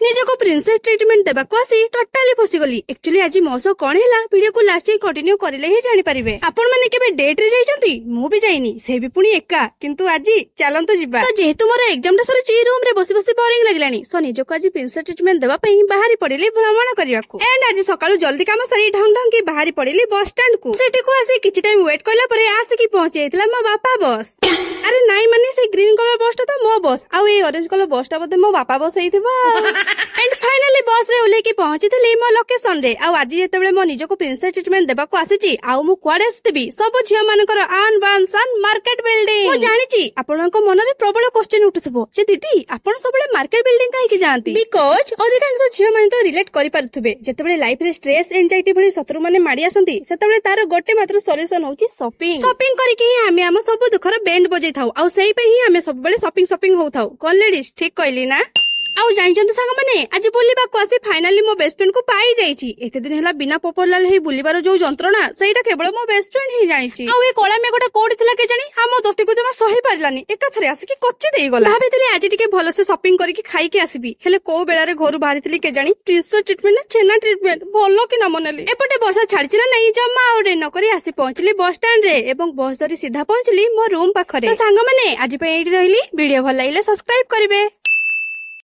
निजको princess treatment देबाको आसी totally फसीगली। Actually आज मो सह कोन हैला वीडियो को लास्ट कंटिन्यू करले ही जानि परिबे। आपण माने केबे डेट रे जाइछंती मु भी जाइनी से भी पुनी एका किंतु आज चलंतो जिबा। तो जेहेतु मोर एग्जाम टा सरी रूम रे बसी बसी बोरिंग लागलानी सो निजको आज प्रिंसेस ट्रीटमेंट देबा पई बाहरी पड़िली भ्रमण करियाको। एंड आज सकाळु जल्दी काम सारी ढंग ढंग की बाहरी पड़िली बस स्टैंड को। सेठी को आसी किछि टाइम वेट करला परे आसी की पहुंचे हेतला मो बापा बस। अरे नाइ माने से ग्रीन कलर बस टा तो मो बस आ ए ऑरेंज कलर बस टा बदे मो बापा बस हेइथिबा। एंड फाइनली बस रे उले की पहुंचीथली मो लोकेशन रे। आ आज जेतेबेले मो निजको प्रिंसेस ट्रीटमेंट देबाको आसीची आ मु कुआडे आसीथिबी सब झिया मानकर आन बान सान मार्केट बिल्डिंग। मो जानिची आपनको मन रे प्रबल क्वेश्चन उठुथबो जे दीदी आपण सबले मार्केट बिल्डिंग काहे की जानती। बिकॉज अधिकांश झिया माने तो रिलेट करि पारुथबे जेतेबेले लाइफ रे स्ट्रेस एंजाइटी भली शत्रु माने माडी आसंती सेतेबेले तार गोटे मात्र सॉल्यूशन होची शॉपिंग। शॉपिंग करिके हमें हम सब दुखर बैंड बजै थाउ आ सेही पे ही हमें सब बेले शॉपिंग होउ थाउ। कोन लेडीज ठीक कहली ना। आउ जाइछन्ते सांग माने आज बुलिबा को आसी फाइनली मो बेस्ट फ्रेंड को पाई जाईची। एते दिन हैला बिना पोपरलाल हे बुलिबारो जो जंत्रणा सेटा केवल मो बेस्ट फ्रेंड ही जाईची। आउ ए कोला में गोटा कोडी थिला के जानी हम दोस्ती को जमा सही पारलानी एका थरे आसी की कोच्ची देई गला। भाबितले आज टिके भलो से शॉपिंग करी के खाई के आसीबी हेले को बेला रे घरु बाहरितली के जानी प्रिंसेस ट्रीटमेंट छेना ट्रीटमेंट भलो कि ना मनली। एपटे वर्षा छाड़ची ना नहीं जम्मा आउडे न करी आसी पहुंचली बस स्टैंड रे एवं बस धरी सीधा पहुंचली मो रूम पाखरे। तो सांग माने आज पे एडी रहली वीडियो भल लागिले सब्सक्राइब करिवे।